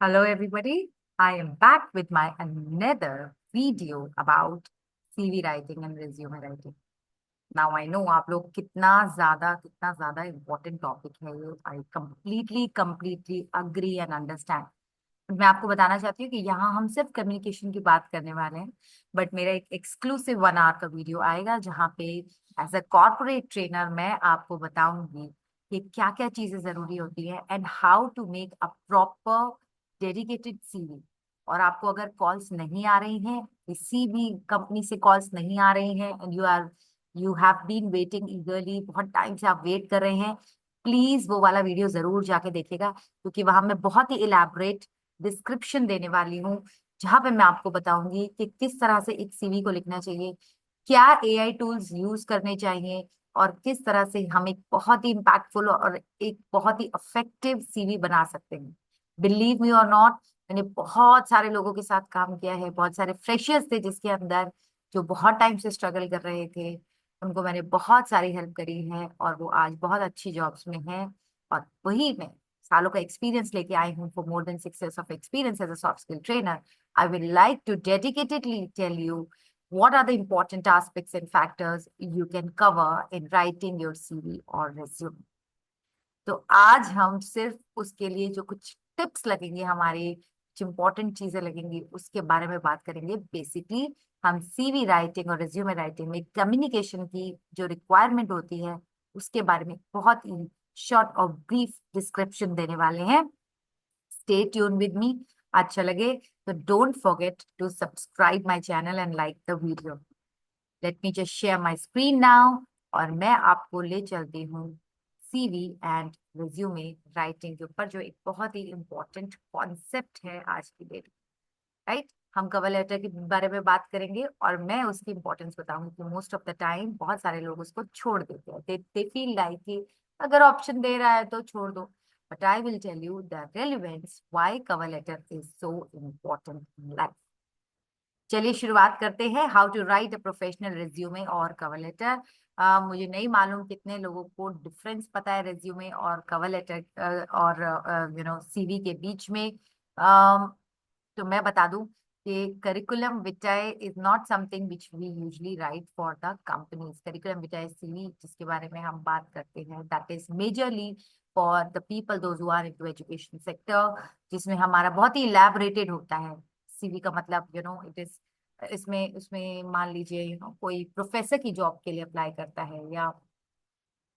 Hello, everybody. I am back with my another video about CV writing and resume writing. Now I know आप लोग कितना ज़्यादा important topic है ये. I completely agree and understand. मैं आपको बताना चाहती हूँ कि यहाँ हम सिर्फ कम्युनिकेशन की बात करने वाले हैं, बट मेरा एक एक्सक्लूसिव 1 आवर का वीडियो आएगा जहाँ पे एज अ कॉर्पोरेट ट्रेनर मैं आपको बताऊंगी कि क्या क्या चीजें जरूरी होती है and how to make a proper dedicated CV. और आपको अगर कॉल्स नहीं आ रही हैं, किसी भी कंपनी से कॉल्स नहीं आ रही हैं and you have been waiting eagerly, बहुत टाइम से आप वेट कर रहे हैं, प्लीज वो वाला वीडियो जरूर जाके देखिएगा, क्योंकि वहां मैं बहुत ही इलैबोरेट डिस्क्रिप्शन देने वाली हूँ जहां पे मैं आपको बताऊंगी कि किस तरह से एक सीवी को लिखना चाहिए, क्या एआई टूल्स यूज करने चाहिए, और किस तरह से हम एक बहुत ही इम्पैक्टफुल और एक बहुत ही इफेक्टिव सीवी बना सकते हैं। बिलीव मी और नॉट, मैंने बहुत सारे लोगों के साथ काम किया है, बहुत सारे फ्रेशर्स थे जिसके अंदर जो बहुत टाइम से स्ट्रगल कर रहे थे, उनको मैंने बहुत सारी हेल्प करी है और वो आज बहुत अच्छी जॉब्स में हैं। और वही मैं सालों का एक्सपीरियंस लेके आई हूँ, for more than 6 years of experience as a soft skill trainer. I will like to dedicatedly tell you what are the important aspects and factors you can cover in writing your CV or resume. तो आज हम सिर्फ उसके लिए जो कुछ tips लगेंगे, हमारे कुछ इंपॉर्टेंट चीजें लगेंगी, उसके बारे में बात करेंगे। बेसिकली हम सीवी राइटिंग और रिज्यूमे राइटिंग में कम्युनिकेशन की जो रिक्वायरमेंट होती है उसके बारे में बहुत ही शॉर्ट और ब्रीफ डिस्क्रिप्शन देने वाले हैं। Stay tune with me. अच्छा लगे तो don't forget to subscribe my channel and like the video. Let me just share my screen now और मैं आपको ले चलती हूँ सीवी एंड रिज्यूमे राइटिंग के ऊपर, जो एक बहुत ही इंपॉर्टेंट कॉन्सेप्ट है आज की डेट। राइट, हम कवर लेटर के बारे में बात करेंगे और मैं उसकी इंपॉर्टेंस बताऊंगी कि मोस्ट ऑफ द टाइम बहुत सारे लोग उसको छोड़ देते हैं। दे फील लाइक कि अगर ऑप्शन दे रहा है तो छोड़ दो, but I will tell you the relevance why cover letter is so important in life. चलिए शुरुआत करते हैं, how to write a professional resume और कवर लेटर। मुझे नहीं मालूम कितने लोगों को डिफरेंस पता है रिज्यूमे और कवर लेटर और सीवी के बीच में। तो मैं बता दूं कि curriculum vitae is not something which we usually write for the companies. Curriculum vitae CV जिसके बारे में हम बात करते हैं, that is majorly for the people those who are into education sector, जिसमें हमारा बहुत ही इलैबोरेटेड होता है। सीवी का मतलब इट इज, इसमें उसमें मान लीजिए कोई प्रोफेसर की जॉब के लिए अप्लाई करता है या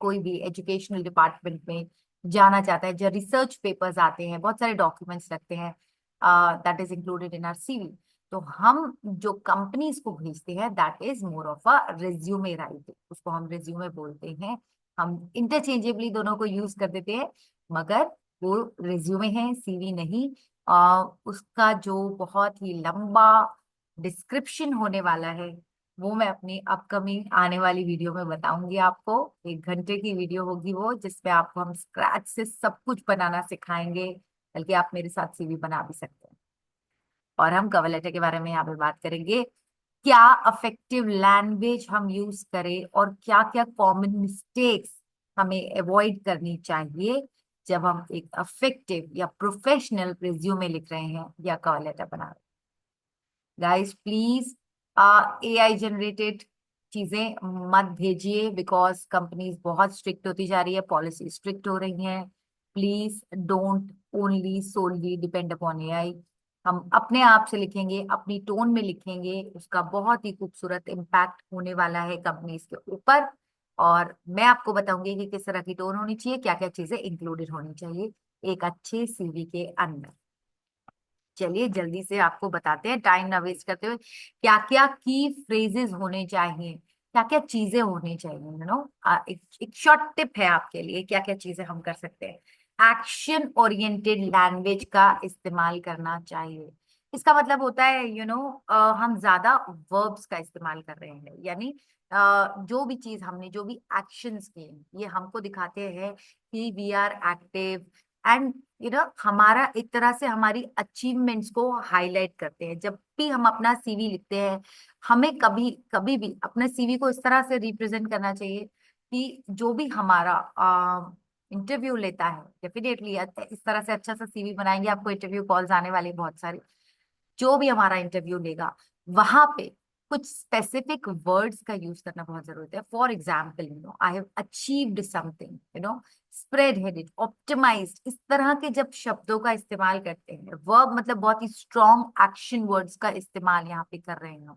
कोई भी एजुकेशनल डिपार्टमेंट में जाना चाहता है, जो रिसर्च पेपर्स आते हैं, बहुत सारे डॉक्यूमेंट्स लगते हैं, that is included in our CV. तो हम जो कंपनीज को भेजते हैं that is more of a resume writing, उसको हम रिज्यूमे बोलते हैं। हम इंटरचेंजेबली दोनों को यूज कर देते हैं, मगर वो रिज्यूमे है, सीवी नहीं। उसका जो बहुत ही लंबा डिस्क्रिप्शन होने वाला है वो मैं अपनी अपकमिंग आने वाली वीडियो में बताऊंगी आपको। 1 घंटे की वीडियो होगी वो, जिसमें आपको हम स्क्रैच से सब कुछ बनाना सिखाएंगे, बल्कि आप मेरे साथ सीवी बना भी सकते हैं। और हम कवर लेटर के बारे में यहाँ पे बात करेंगे, क्या अफेक्टिव लैंग्वेज हम यूज करें और क्या क्या कॉमन मिस्टेक्स हमें अवॉइड करनी चाहिए जब हम एक अफेक्टिव या प्रोफेशनल रिज्यूमे लिख रहे हैं या कवर लेटर बना रहे हैं। गाइस प्लीज एआई जनरेटेड चीजें मत भेजिए, बिकॉज कंपनीज बहुत स्ट्रिक्ट होती जा रही है, पॉलिसी स्ट्रिक्ट हो रही है। Please don't only solely depend upon AI. हम अपने आप से लिखेंगे, अपनी टोन में लिखेंगे, उसका बहुत ही खूबसूरत इम्पैक्ट होने वाला है कंपनीज के ऊपर। और मैं आपको बताऊंगी कि किस तरह की टोन होनी चाहिए, क्या क्या चीजें इंक्लूडेड होनी चाहिए एक अच्छे सीवी के अंदर। चलिए जल्दी से आपको बताते हैं, टाइम ना वेस्ट करते हुए, क्या क्या की फ्रेजेस होने चाहिए, क्या क्या चीजें होनी चाहिए। एक शॉर्ट टिप है आपके लिए, क्या क्या चीजें हम कर सकते हैं। एक्शन ओरिएंटेड लैंग्वेज का इस्तेमाल करना चाहिए। इसका मतलब होता है हम ज्यादा वर्ब्स का इस्तेमाल कर रहे हैं, यानी जो भी चीज हमने, जो भी एक्शंस किए, ये हमको दिखाते हैं कि वी आर एक्टिव एंड हमारा एक तरह से हमारी अचीवमेंट्स को हाईलाइट करते हैं। जब भी हम अपना सीवी लिखते हैं, हमें कभी कभी भी अपने सीवी को इस तरह से रिप्रेजेंट करना चाहिए कि जो भी हमारा इंटरव्यू लेता है, डेफिनेटली इस तरह से अच्छा सा सीवी बनाएंगे, आपको इंटरव्यू कॉल्स आने वाली बहुत सारी। जो भी हमारा इंटरव्यू लेगा वहां पे कुछ स्पेसिफिक वर्ड्स का यूज करना बहुत जरूरत है। For example, I have achieved something, spread headed, optimised, इस तरह के जब शब्दों का इस्तेमाल करते हैं, वर्ब मतलब बहुत ही स्ट्रॉन्ग एक्शन वर्ड्स का इस्तेमाल यहाँ पे कर रहे हैं हम,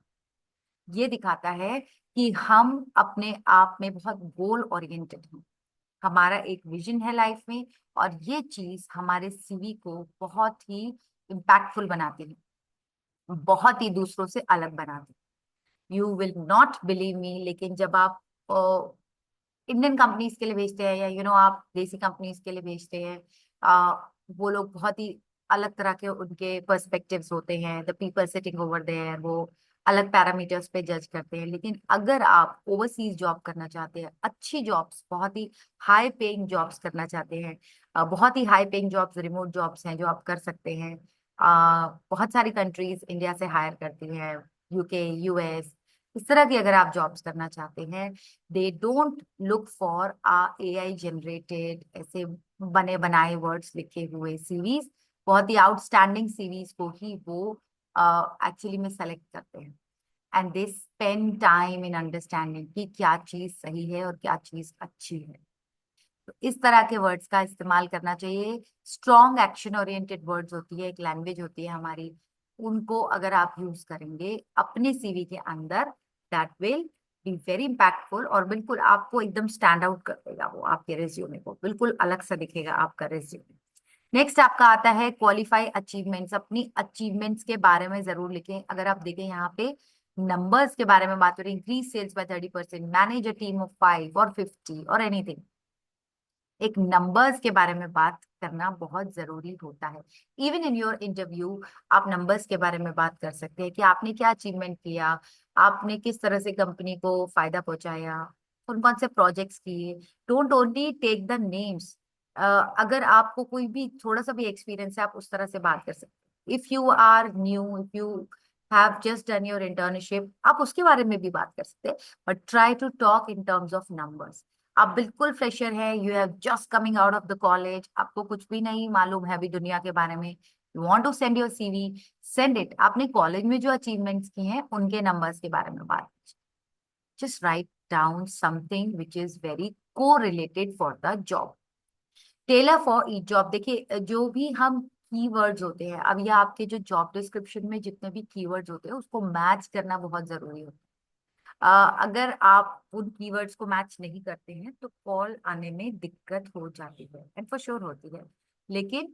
ये दिखाता है कि हम अपने आप में बहुत गोल ओरिएंटेड हैं, हमारा एक विजन है लाइफ में, और ये चीज हमारे सीवी को बहुत ही इम्पैक्टफुल बनाती है, बहुत ही दूसरों से अलग बनाती है। You will not believe me, लेकिन जब आप इंडियन कंपनीज के लिए भेजते हैं, या आप देसी कंपनीज के लिए भेजते हैं, वो लोग बहुत ही अलग तरह के उनके पर्सपेक्टिव्स होते हैं, the people sitting over there वो अलग पैरामीटर्स पे जज करते हैं। लेकिन अगर आप ओवरसीज जॉब करना चाहते हैं, अच्छी जॉब्स, बहुत ही हाई पेइंग जॉब्स करना चाहते हैं, बहुत ही high paying jobs, remote jobs हैं जो आप कर सकते हैं, बहुत सारी कंट्रीज इंडिया से हायर करती हैं, यूके, यूएस, इस तरह की अगर आप जॉब्स करना चाहते हैं, they don't look for AI generated ऐसे बने बनाए वर्ड्स लिखे हुए सीवीज, बहुत ही आउटस्टैंडिंग सीवीज को ही वो एक्चुअली में सेलेक्ट करते हैं। And they spend time in understanding कि क्या चीज सही है और क्या चीज अच्छी है। तो इस तरह के वर्ड्स का इस्तेमाल करना चाहिए। स्ट्रॉन्ग एक्शन ओरिएंटेड वर्ड्स होती है, एक लैंग्वेज होती है हमारी, उनको अगर आप यूज करेंगे अपने सीवी के अंदर, that will be very impactful, और बिल्कुल आपको एकदम स्टैंड आउट कर देगा, वो आपके रिज्यूमे को बिल्कुल अलग सा दिखेगा आपका रिज्यूमे। नेक्स्ट आपका आता है क्वालिफाई अचीवमेंट्स। अपनी अचीवमेंट्स के बारे में जरूर लिखें। अगर आप देखें यहाँ पे नंबर्स के बारे में बात करें, increase sales by 30%, manage a team of 5 और 50 और एनीथिंग, एक नंबर्स के बारे में बात करना बहुत जरूरी होता है। इवन इन योर इंटरव्यू आप नंबर्स के बारे में बात कर सकते हैं कि आपने क्या अचीवमेंट किया, आपने किस तरह से कंपनी को फायदा पहुंचाया, कौन कौन से प्रोजेक्ट्स किए। Don't only take the names, अगर आपको कोई भी थोड़ा सा भी एक्सपीरियंस है, आप उस तरह से बात कर सकते हैं। If you are new, if you have just done your internship, आप उसके बारे में भी बात कर सकते हैं, but try to talk in terms of numbers. आप बिल्कुल फ्रेशर है, you have just coming out of the college, आपको कुछ भी नहीं मालूम है अभी दुनिया के बारे में, you want to send your CV, send it. आपने कॉलेज में जो अचीवमेंट्स किए हैं उनके नंबर्स के बारे में बात कीजिए। Just write down something which is very co related for the job. Tailor for each job, देखिए जो भी हम कीवर्ड्स होते हैं, अब ये आपके जो जॉब डिस्क्रिप्शन में जितने भी कीवर्ड्स होते हैं उसको मैच करना बहुत जरूरी होता है। अगर आप उन कीवर्ड्स को मैच नहीं करते हैं तो कॉल आने में दिक्कत हो जाती है, एंड फॉर श्योर होती है। लेकिन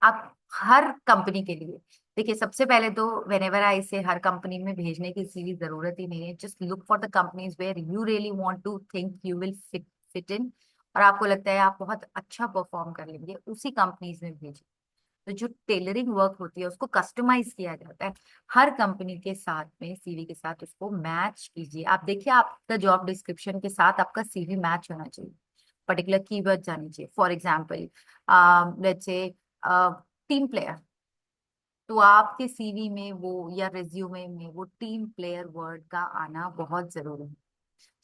आप हर कंपनी के लिए, देखिए सबसे पहले तो वेनेवर आई से हर कंपनी में भेजने की सीवी जरूरत ही नहीं है। Just look for the companies where you really want to think you will fit in, और आपको लगता है आप बहुत अच्छा परफॉर्म कर लेंगे, उसी कंपनीज में भेजिए। तो जो टेलरिंग वर्क होती है उसको कस्टमाइज किया जाता है, हर कंपनी के साथ में सीवी के साथ उसको मैच कीजिए। आप देखिए आपका जॉब डिस्क्रिप्शन के साथ आपका सीवी मैच होना चाहिए, पर्टिकुलर कीवर्ड आनी चाहिए। For example, let's say team player, तो आपके सीवी में वो या रिज्यूमे में वो टीम प्लेयर वर्ड का आना बहुत जरूरी है।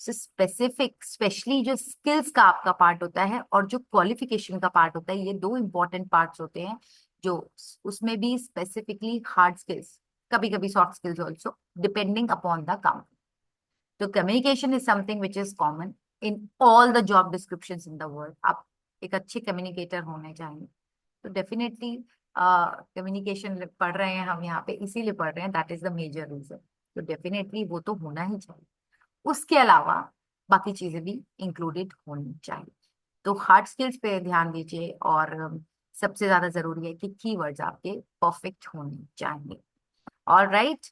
स्पेसिफिक, स्पेशली जो स्किल्स का आपका पार्ट होता है और जो क्वालिफिकेशन का पार्ट होता है, ये दो इंपॉर्टेंट पार्ट्स होते हैं, जो उसमें भी स्पेसिफिकली हार्ड स्किल्स, कभी कभी soft skills also, depending upon the company. तो communication is something which is common in all the job description in the world. आप एक अच्छे कम्युनिकेटर होने चाहिए, तो डेफिनेटली कम्युनिकेशन पढ़ रहे हैं हम यहाँ पे, इसीलिए पढ़ रहे हैं, that is the major reason. तो डेफिनेटली वो तो होना ही चाहिए। उसके अलावा बाकी चीजें भी इंक्लूडेड होनी चाहिए। तो हार्ड स्किल्स पे ध्यान दीजिए, और सबसे ज्यादा जरूरी है कि कीवर्ड्स आपके परफेक्ट होने चाहिए। ऑल राइट,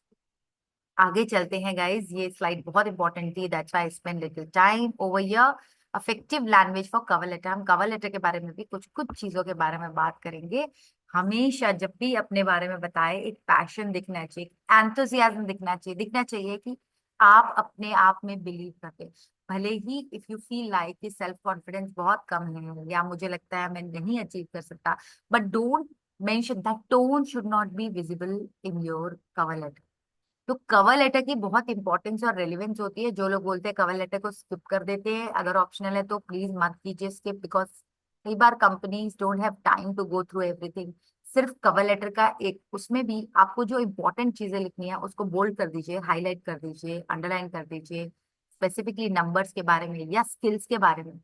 आगे चलते हैं गाइज, ये स्लाइड बहुत इंपॉर्टेंट थी, that's why I spend little time over here. Affective language for cover letter, हम कवर लेटर के बारे में भी कुछ कुछ चीजों के बारे में बात करेंगे। हमेशा जब भी अपने बारे में बताए, एक पैशन दिखना चाहिए, एंथुसियाज्म दिखना चाहिए, दिखना चाहिए कि आप अपने आप में बिलीव करते हैं। भले ही इफ यू फील लाइक कि सेल्फ कॉन्फिडेंस बहुत कम है, या मुझे लगता है मैं नहीं अचीव कर सकता, but don't mention that, tone should not be visible in your cover letter. तो कवर लेटर की बहुत इंपॉर्टेंस और रेलिवेंस होती है। जो लोग बोलते हैं कवर लेटर को स्किप कर देते हैं, अगर ऑप्शनल है तो प्लीज मत कीजिए स्किप, बिकॉज कई बार companies don't have time to go through everything. सिर्फ कवर लेटर का एक, उसमें भी आपको जो इंपॉर्टेंट चीजें लिखनी है उसको बोल्ड कर दीजिए, हाईलाइट कर दीजिए, अंडरलाइन कर दीजिए, स्पेसिफिकली नंबर्स के बारे में या स्किल्स के बारे में।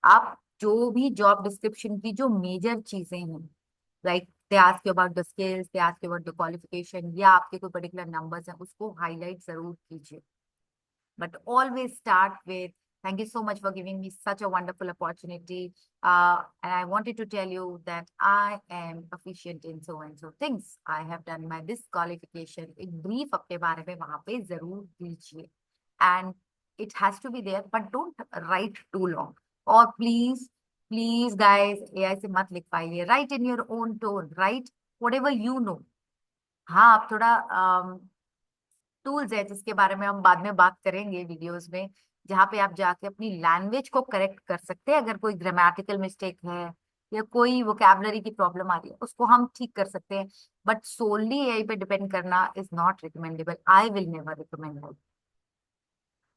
आप जो भी जॉब डिस्क्रिप्शन की जो मेजर चीजें हैं, like they ask you about the skills, they ask you about the qualification, या आपके कोई पर्टिकुलर नंबर्स हैं, उसको हाईलाइट जरूर कीजिए। But always start with thank you so much for giving me such a wonderful opportunity. And I wanted to tell you that I am efficient in so and so things. I have done my this qualification. एक brief अपने बारे में वहां पे जरूर दीजिए. And it has to be there, but don't write too long. Or please guys, AI से मत लिखवाइए. Write in your own tone. Write whatever you know. हाँ, आप थोड़ा टूल्स है जिसके बारे में हम बाद में बात करेंगे वीडियोस में, जहाँ पे आप जाके अपनी लैंग्वेज को करेक्ट कर सकते हैं। अगर कोई ग्रामेटिकल मिस्टेक है या कोई वोकैबुलरी की प्रॉब्लम आ रही है उसको हम ठीक कर सकते हैं, बट सोनली एआई पे डिपेंड करना is not recommendable. I will never recommend.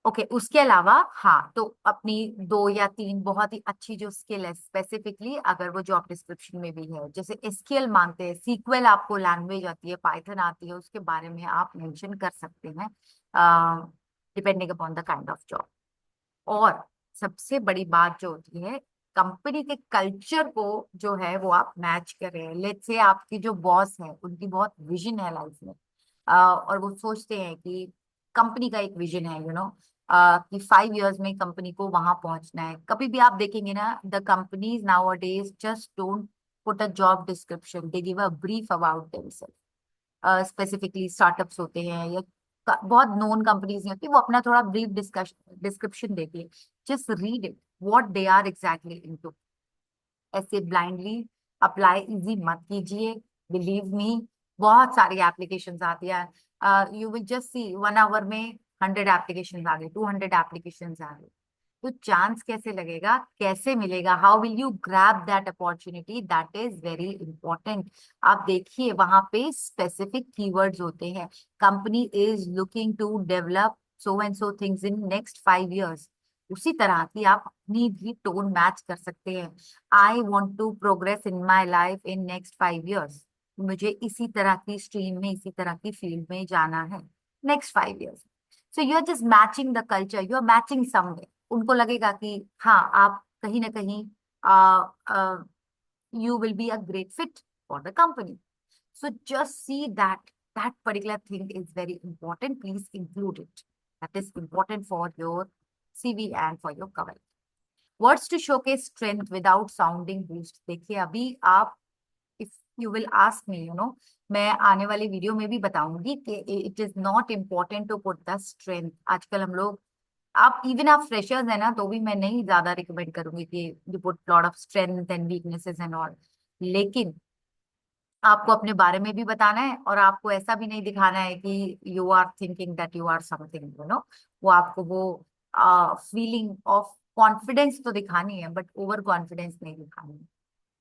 Okay, उसके अलावा हाँ, तो अपनी दो या तीन बहुत ही अच्छी जो स्किल है स्पेसिफिकली, अगर वो जॉब डिस्क्रिप्शन में भी है, जैसे एसक्यूएल मांगते हैं, सीक्वल आपको लैंग्वेज आती है, पाइथन आती है, उसके बारे में आप मेंशन कर सकते हैं depending upon the kind of job. और सबसे बड़ी बात जो होती है, कंपनी के कल्चर को जो है वो आप मैच कर रहे हैं। लेट्स से आपकी जो बॉस है उनकी बहुत विजन है लाइफ में, और वो सोचते हैं कि कंपनी का एक विजन है, कि 5 इयर्स में कंपनी को वहां पहुंचना है। कभी भी आप देखेंगे ना, the companies nowadays just don't put a job description, they give a brief about themselves. Specifically startups होते हैं या बहुत नोन कंपनीज नहीं होती, वो अपना थोड़ा ब्रीफ डिस्क्रिप्शन देती है। Just read it, what they are exactly into. ऐसे ब्लाइंडली अप्लाई इजी मत कीजिए। बिलीव मी, बहुत सारी एप्लीकेशंस आती है। You will just see 1 hour में 100 एप्लीकेशंस आ गई, 200 एप्लीकेशंस आ गई। तो चांस कैसे लगेगा, कैसे मिलेगा, how will you grab that opportunity, that is very important. आप देखिए वहां पे स्पेसिफिक कीवर्ड्स होते हैं। Company is looking to develop so and so things in next 5 years. उसी तरह की आप अपनी भी टोन मैच कर सकते हैं। I want to progress in my life in next 5 years. मुझे इसी तरह की स्ट्रीम में, इसी तरह की फील्ड में जाना है next 5 years. So you are just matching the culture, you are matching somewhere. उनको लगेगा कि हाँ, आप कहीं ना कहीं you will be a great fit for the company. So just see that that particular thing is very important. Please include it. That is important for your CV and for your cover. Words to showcase strength without sounding boost. देखिए अभी आप, if you will ask me, मैं आने वाली video में भी बताऊंगी कि it is not important to put the strength. आजकल हम लोग, आप इवन आप फ्रेशर्स है ना, तो भी मैं नहीं ज्यादा रिकमेंड करूंगी कि you put lot of strength and weaknesses and all. लेकिन आपको अपने बारे में भी बताना है, और आपको ऐसा भी नहीं दिखाना है कि you are thinking that you are something, वो आपको वो फीलिंग ऑफ कॉन्फिडेंस तो दिखानी है, बट ओवर कॉन्फिडेंस नहीं दिखानी है।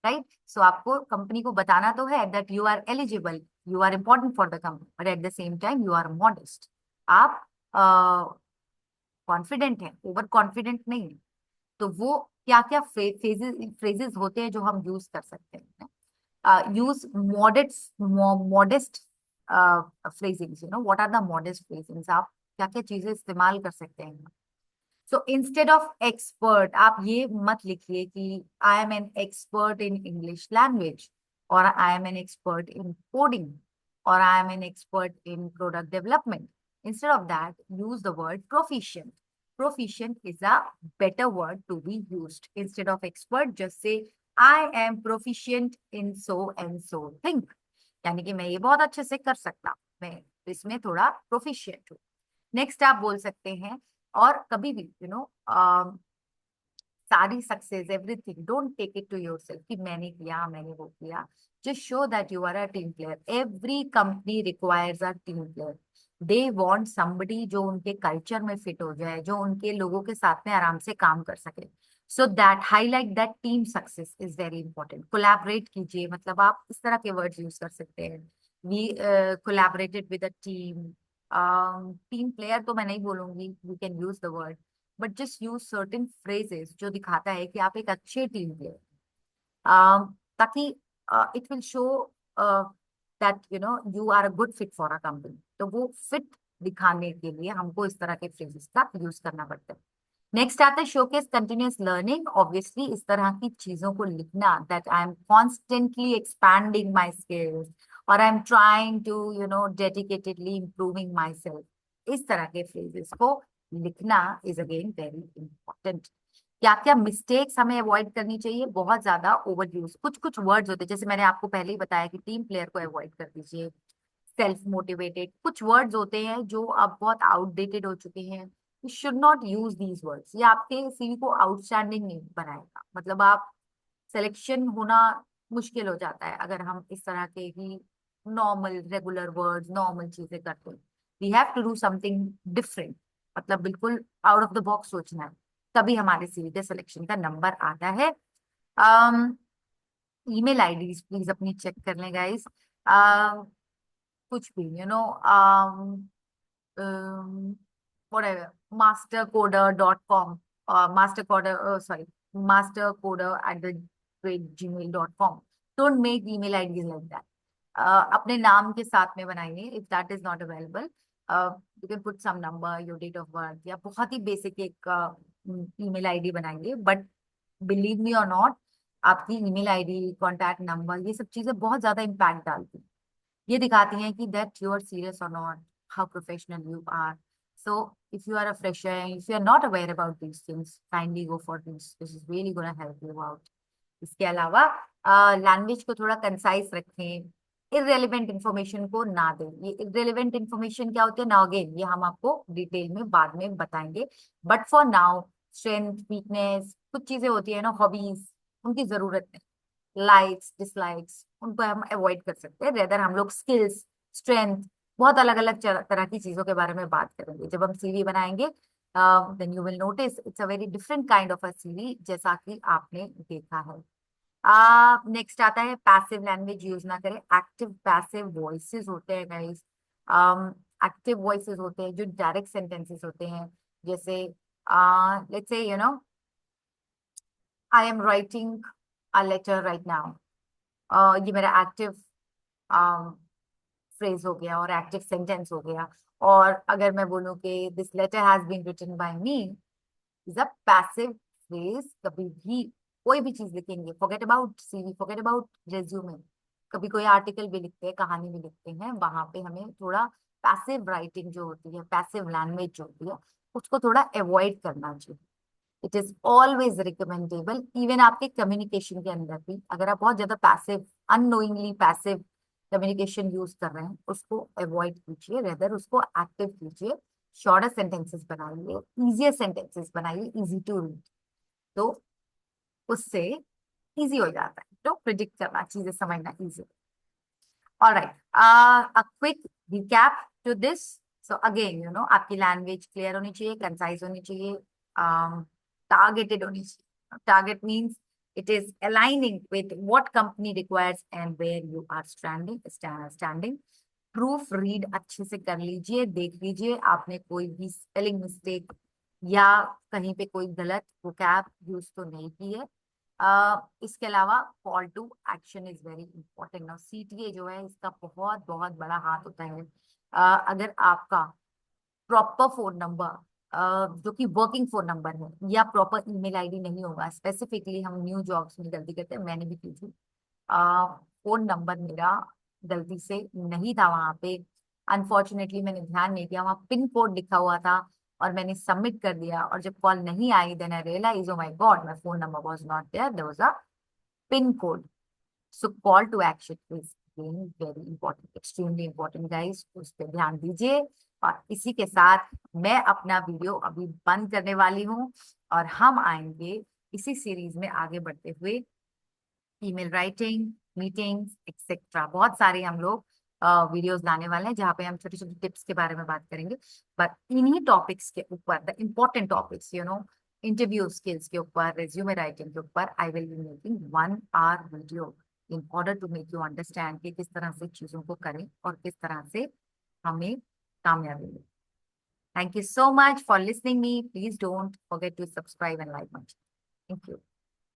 राइट? सो आपको कंपनी को बताना तो है that you are eligible, you are important for the company, but at the same time you are modest. आप कॉन्फिडेंट है, ओवर कॉन्फिडेंट नहीं है। तो वो क्या क्या फ्रेजेस होते हैं जो हम यूज कर सकते हैं। Use modest phrasings, what are the modest phrasings, आप क्या क्या चीजें इस्तेमाल कर सकते हैं। सो इंस्टेड ऑफ एक्सपर्ट, आप ये मत लिखिए कि I am an expert in English language, और I am an expert in coding, और I am an expert in product development. Instead of that, use the word proficient. Proficient is a better word to be used. Instead of expert, just say, I am proficient in so and so thing. यानी कि मैं ये बहुत अच्छे से कर सकता हूँ, मैं इसमें थोड़ा प्रोफिशिएंट हूँ। नेक्स्ट आप बोल सकते हैं, और कभी भी सारी success, everything, don't take it to yourself कि मैंने किया, मैंने वो किया। Just show that you are a team player. Every company requires a team player. They want somebody जो उनके कल्चर में फिट हो जाए, जो उनके लोगों के साथ में आराम से काम कर सके। So that highlight that team success is very important. Collaborate कीजिए, मतलब आप इस तरह के वर्ड्स यूज कर सकते हैं। We collaborated with a team, team player तो मैं नहीं बोलूंगी, we can use the word, but just use certain phrases जो दिखाता है कि आप एक अच्छे टीम प्लेयर, ताकि it will show that you are a good fit for a company. तो वो फिट दिखाने के लिए हमको इस तरह के फ्रेजेस का यूज करना पड़ता है। नेक्स्ट आता है शोकेस कंटिन्यूअस लर्निंग। ऑब्वियसली इस तरह की चीजों को लिखना, that I am constantly expanding my skills और I am trying to dedicatedly improving myself, इस तरह के फ्रेजेस को लिखना इज अगेन वेरी इंपॉर्टेंट। क्या क्या मिस्टेक्स हमें अवॉइड करनी चाहिए? बहुत ज्यादा ओवर यूज, कुछ कुछ वर्ड्स होते हैं, जैसे मैंने आपको पहले ही बताया कि टीम प्लेयर को अवॉइड कर दीजिए। सेल्फ मोटिवेटेड, कुछ वर्ड्स होते हैं जो अब बहुत आउटडेटेड हो चुके हैं। You should not use these words, ये आपके सीवी को आउटस्टैंडिंग नहीं बनाएगा। मतलब आप सिलेक्शन होना मुश्किल हो जाता है अगर हम इस तरह के ही नॉर्मल रेगुलर वर्ड्स, नॉर्मल चीजें करते हैं। We have to do something different, मतलब बिल्कुल आउट ऑफ द बॉक्स सोचना है, तभी हमारे सीवी के सिलेक्शन का नंबर आता है। ईमेल आईडीज प्लीज अपनी चेक कर लें गाइस। कुछ भी whatever, mastercoder.com, mastercoder, sorry, mastercoder@gmail.com. Don't make email IDs like that. अपने नाम के साथ में बनाइए। If that is not available, you can put some number, your date of birth, या बहुत ही बेसिक एक ईमेल आईडी बनाइए। बट बिलीव मी और नॉट, आपकी ईमेल आईडी, कॉन्टैक्ट नंबर, ये सब चीजें बहुत ज्यादा इम्पैक्ट डालती हैं। ये दिखाती हैं कि दैट यू आर सीरियस और not, how professional you are. So if you are a fresher and if you are not aware about these things, kindly go for this. This is really going to help you out. इसके अलावा language को थोड़ा concise रखें, irrelevant information को ना दें। ये irrelevant information क्या होती है ना, अगेन ये हम आपको डिटेल में बाद में बताएंगे। But for now, strength, weakness, कुछ चीजें होती है ना, हॉबीज, उनकी जरूरत है। लाइक्स, डिसलाइक्स, उनको हम अवॉइड कर सकते हैं। रेदर हम लोग स्किल्स, स्ट्रेंथ, बहुत अलग अलग तरह की चीजों के बारे में बात करेंगे जब हम सीवी बनाएंगे। Then you will notice it's a very different kind of a CV, जैसा कि आपने देखा है। नेक्स्ट आता है पैसिव लैंग्वेज यूज ना करें। एक्टिव पैसिव वॉइसेस होते हैं गाइस। एक्टिव वॉइसेस होते हैं जो डायरेक्ट सेंटेंसेस होते हैं, जैसे let's say I am writing a letter right now. ये मेरा एक्टिव फ्रेज हो गया और एक्टिव सेंटेंस हो गया। और अगर मैं बोलूं कि this letter has been written by me, is a passive phrase. कभी भी कोई भी चीज लिखेंगे, forget about CV, forget about resume, कभी कोई आर्टिकल भी लिखते हैं, कहानी भी लिखते हैं, वहां पे हमें थोड़ा पैसिव राइटिंग जो होती है, पैसिव लैंग्वेज जो होती है, उसको थोड़ा अवॉइड करना चाहिए। It is always recommendable, even आपके कम्युनिकेशन के अंदर भी, अगर आप बहुत ज्यादा passive, unknowingly passive communication use कर रहे हैं, उसको अवॉइड कीजिए, रेदर उसको एक्टिव कीजिए। शॉर्टर सेंटेंसेस बनाइए, इजियर सेंटेंसेस बनाइए, इजी टू रीड, तो उससे इजी हो जाता है, तो प्रिडिक्ट करना, चीजें समझना easy. Alright, a quick recap to this. So again आपकी लैंग्वेज क्लियर होनी चाहिए, कंसाइज होनी चाहिए, टारगेटेड होनी चाहिए। Target means it is aligning with what company requires and where you are standing. Proof read अच्छे से कर लीजिए, देख लीजिए आपने कोई भी स्पेलिंग मिस्टेक या कहीं पे कोई गलत वोकैब यूज तो नहीं की है। इसके अलावा call to action is very important. और सीटीए जो है, इसका बहुत बहुत बड़ा हाथ होता है। अगर आपका प्रॉपर फोन नंबर, जो कि वर्किंग फोन नंबर है, या प्रॉपर ईमेल आईडी नहीं होगा, स्पेसिफिकली हम न्यू जॉब्स में गलती करते हैं, मैंने भी की थी। फोन नंबर मेरा गलती से नहीं था वहां पे, अनफॉर्चुनेटली मैंने ध्यान नहीं दिया, वहां पिन कोड लिखा हुआ था और मैंने सबमिट कर दिया, और जब कॉल नहीं आई, then I realise, oh my God, my phone number was not there, there was a pin code. So call to action is very important, extremely important guys, उस पर ध्यान दीजिए। और इसी के साथ मैं अपना वीडियो अभी बंद करने वाली हूँ, और हम आएंगे इसी सीरीज में आगे बढ़ते हुए ईमेल राइटिंग, मीटिंग्स एक्सेट्रा। बहुत सारे हम लोग वीडियोस लाने वाले हैं जहाँ पे हम छोटी छोटी टिप्स के बारे में बात करेंगे। बट इन्हीं टॉपिक्स के ऊपर, the important topics, interview skills के ऊपर, रिज्यूमे राइटिंग के ऊपर, I will be making 1 hour video in order to make you understand कि किस तरह से चीजों को करें और किस तरह से हमें कामयाबी मिले। Thank you so much for listening me. Please don't forget to subscribe and like my channel. Thank you.